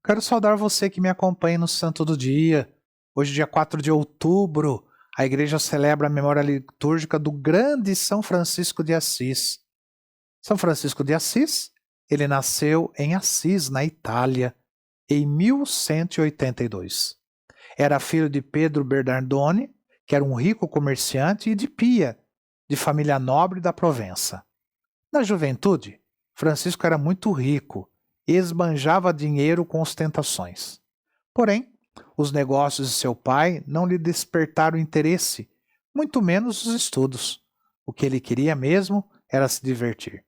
Quero saudar você que me acompanha no Santo do Dia. Hoje, dia 4 de outubro, a igreja celebra a memória litúrgica do grande São Francisco de Assis. São Francisco de Assis, ele nasceu em Assis, na Itália, em 1182. Era filho de Pedro Bernardone, que era um rico comerciante, e de Pia, de família nobre da Provença. Na juventude, Francisco era muito rico e esbanjava dinheiro com ostentações. Porém, os negócios de seu pai não lhe despertaram interesse, muito menos os estudos. O que ele queria mesmo era se divertir.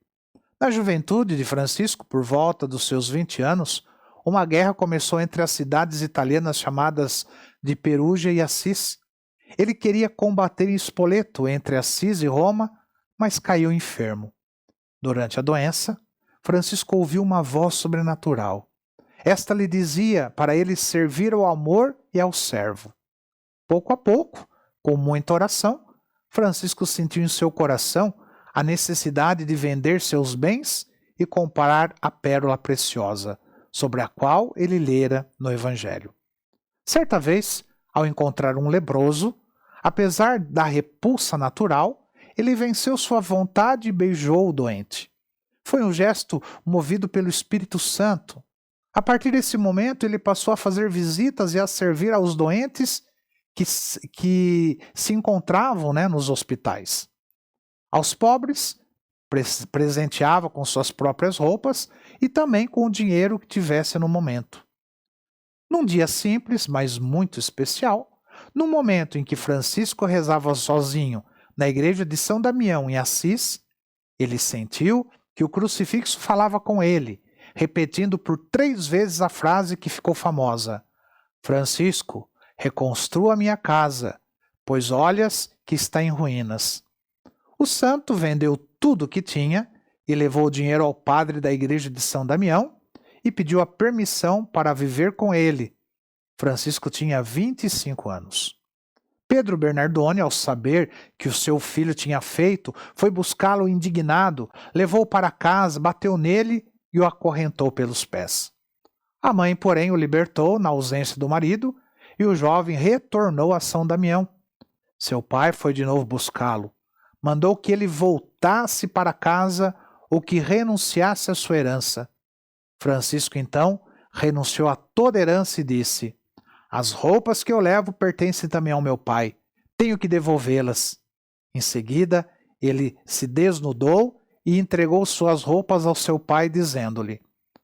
Na juventude de Francisco, por volta dos seus 20 anos, uma guerra começou entre as cidades italianas chamadas de Perugia e Assis. Ele queria combater em Spoleto, entre Assis e Roma, mas caiu enfermo. Durante a doença, Francisco ouviu uma voz sobrenatural. Esta lhe dizia para ele servir ao amor e ao servo. Pouco a pouco, com muita oração, Francisco sentiu em seu coração a necessidade de vender seus bens e comprar a pérola preciosa, sobre a qual ele lera no Evangelho. Certa vez, ao encontrar um leproso, apesar da repulsa natural, ele venceu sua vontade e beijou o doente. Foi um gesto movido pelo Espírito Santo. A partir desse momento, ele passou a fazer visitas e a servir aos doentes que se encontravam, nos hospitais. Aos pobres, presenteava com suas próprias roupas e também com o dinheiro que tivesse no momento. Num dia simples, mas muito especial, no momento em que Francisco rezava sozinho na igreja de São Damião, em Assis, ele sentiu que o crucifixo falava com ele, repetindo por 3 vezes a frase que ficou famosa: Francisco, reconstrua minha casa, pois olhas que está em ruínas. O santo vendeu tudo o que tinha e levou o dinheiro ao padre da igreja de São Damião e pediu a permissão para viver com ele. Francisco tinha 25 anos. Pedro Bernardone, ao saber que o seu filho tinha feito, foi buscá-lo indignado, levou-o para casa, bateu nele e o acorrentou pelos pés. A mãe, porém, o libertou na ausência do marido e o jovem retornou a São Damião. Seu pai foi de novo buscá-lo. Mandou que ele voltasse para casa ou que renunciasse à sua herança. Francisco, então, renunciou a toda herança e disse: As roupas que eu levo pertencem também ao meu pai. Tenho que devolvê-las. Em seguida, ele se desnudou e entregou suas roupas ao seu pai, dizendo-lhe: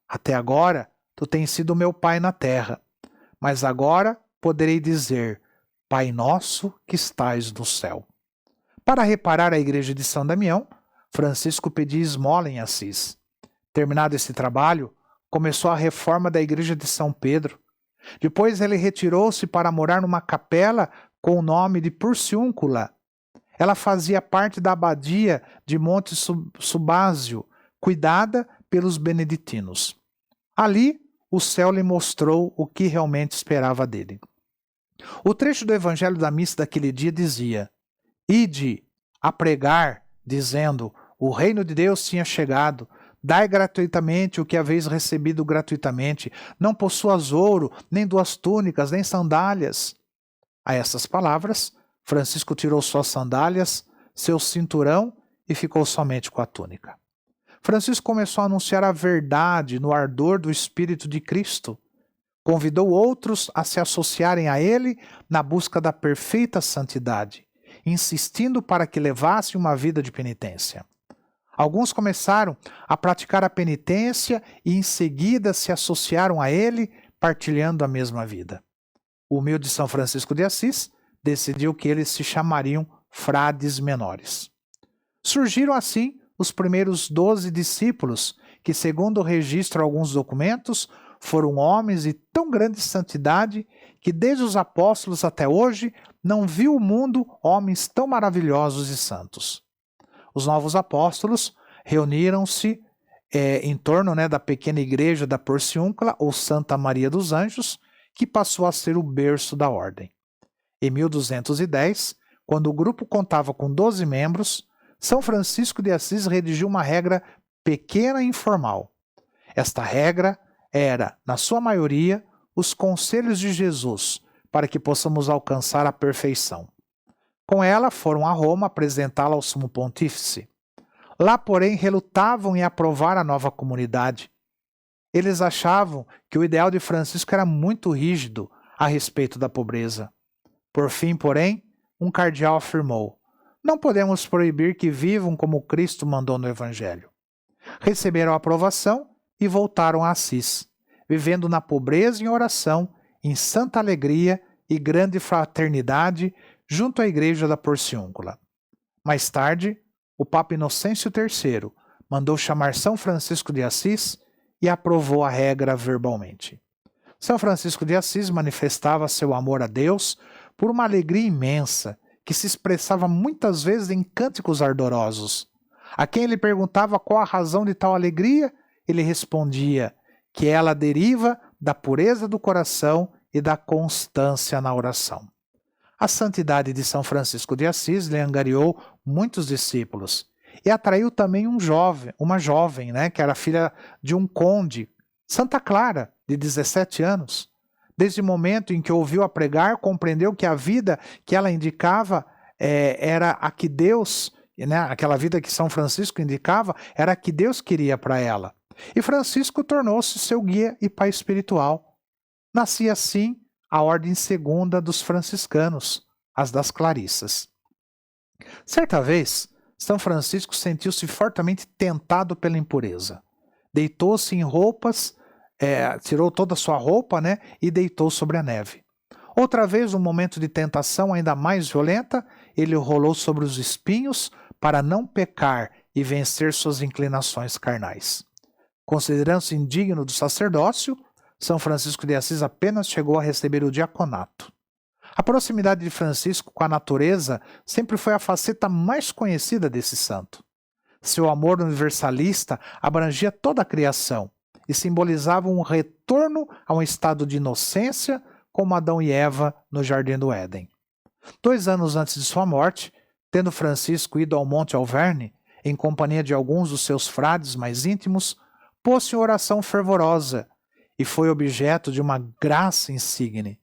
Até agora, tu tens sido meu pai na terra, mas agora poderei dizer: Pai nosso que estais no céu. Para reparar a igreja de São Damião, Francisco pedia esmola em Assis. Terminado esse trabalho, começou a reforma da igreja de São Pedro. Depois ele retirou-se para morar numa capela com o nome de Porciúncula. Ela fazia parte da abadia de Monte Subásio, cuidada pelos beneditinos. Ali, o céu lhe mostrou o que realmente esperava dele. O trecho do Evangelho da missa daquele dia dizia: Ide a pregar, dizendo: O reino de Deus tinha chegado. Dai gratuitamente o que haveis recebido gratuitamente. Não possuas ouro, nem 2 túnicas, nem sandálias. A essas palavras, Francisco tirou suas sandálias, seu cinturão e ficou somente com a túnica. Francisco começou a anunciar a verdade no ardor do Espírito de Cristo. Convidou outros a se associarem a ele na busca da perfeita santidade, insistindo para que levassem uma vida de penitência. Alguns começaram a praticar a penitência e em seguida se associaram a ele, partilhando a mesma vida. O humilde São Francisco de Assis decidiu que eles se chamariam frades menores. Surgiram assim os primeiros 12 discípulos, que, segundo registram alguns documentos, foram homens de tão grande santidade que desde os apóstolos até hoje não viu o mundo homens tão maravilhosos e santos. Os novos apóstolos reuniram-se em torno da pequena igreja da Porciúncula, ou Santa Maria dos Anjos, que passou a ser o berço da ordem. Em 1210, quando o grupo contava com 12 membros, São Francisco de Assis redigiu uma regra pequena e informal. Esta regra era, na sua maioria, os conselhos de Jesus, para que possamos alcançar a perfeição. Com ela foram a Roma apresentá-la ao sumo pontífice. Lá, porém, relutavam em aprovar a nova comunidade. Eles achavam que o ideal de Francisco era muito rígido a respeito da pobreza. Por fim, porém, um cardeal afirmou: não podemos proibir que vivam como Cristo mandou no Evangelho. Receberam a aprovação e voltaram a Assis, vivendo na pobreza em oração, em santa alegria e grande fraternidade junto à igreja da Porciúncula. Mais tarde, o Papa Inocêncio III mandou chamar São Francisco de Assis e aprovou a regra verbalmente. São Francisco de Assis manifestava seu amor a Deus por uma alegria imensa, que se expressava muitas vezes em cânticos ardorosos. A quem ele perguntava qual a razão de tal alegria, ele respondia que ela deriva da pureza do coração e da constância na oração. A santidade de São Francisco de Assis lhe angariou muitos discípulos e atraiu também uma jovem, que era filha de um conde, Santa Clara, de 17 anos. Desde o momento em que ouviu-a pregar, compreendeu que a vida que ela indicava era a que Deus, aquela vida que São Francisco indicava, era a que Deus queria para ela. E Francisco tornou-se seu guia e pai espiritual. Nascia assim a ordem segunda dos franciscanos, as das Clarissas. Certa vez, São Francisco sentiu-se fortemente tentado pela impureza. Deitou-se em roupas, tirou toda a sua roupa, e deitou sobre a neve. Outra vez, num momento de tentação ainda mais violenta, ele rolou sobre os espinhos para não pecar e vencer suas inclinações carnais. Considerando-se indigno do sacerdócio, São Francisco de Assis apenas chegou a receber o diaconato. A proximidade de Francisco com a natureza sempre foi a faceta mais conhecida desse santo. Seu amor universalista abrangia toda a criação e simbolizava um retorno a um estado de inocência como Adão e Eva no Jardim do Éden. 2 anos antes de sua morte, tendo Francisco ido ao Monte Alverne, em companhia de alguns dos seus frades mais íntimos, pôs-se em oração fervorosa e foi objeto de uma graça insigne.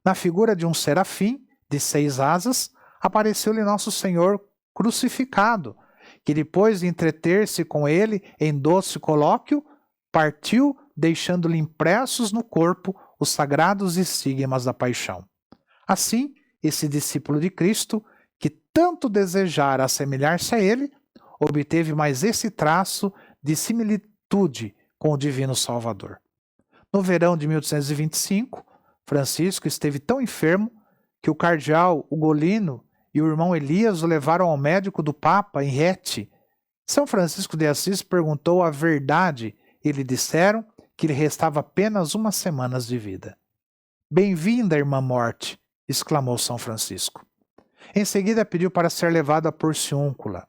Na figura de um serafim, de 6 asas, apareceu-lhe Nosso Senhor crucificado, que depois de entreter-se com ele em doce colóquio, partiu, deixando-lhe impressos no corpo os sagrados estigmas da paixão. Assim, esse discípulo de Cristo, que tanto desejara assemelhar-se a ele, obteve mais esse traço de similitude com o Divino Salvador. No verão de 1825, Francisco esteve tão enfermo que o cardeal Ugolino e o irmão Elias o levaram ao médico do Papa em Rete. São Francisco de Assis perguntou a verdade e lhe disseram que lhe restava apenas umas semanas de vida. "Bem-vinda, irmã morte!" exclamou São Francisco. Em seguida pediu para ser levado à Porciúncula.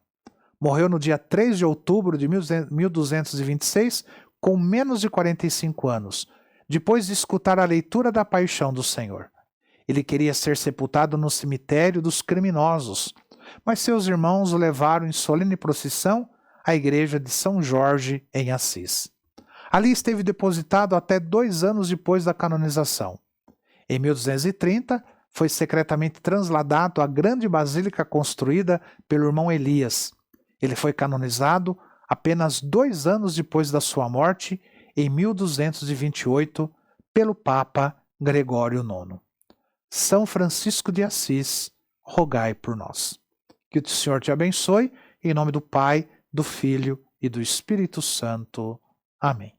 Morreu no dia 3 de outubro de 1226, com menos de 45 anos, depois de escutar a leitura da paixão do Senhor. Ele queria ser sepultado no cemitério dos criminosos, mas seus irmãos o levaram em solene procissão à igreja de São Jorge, em Assis. Ali esteve depositado até 2 anos depois da canonização. Em 1230, foi secretamente trasladado à grande basílica construída pelo irmão Elias. Ele foi canonizado apenas 2 anos depois da sua morte, em 1228, pelo Papa Gregório IX. São Francisco de Assis, rogai por nós. Que o Senhor te abençoe, em nome do Pai, do Filho e do Espírito Santo. Amém.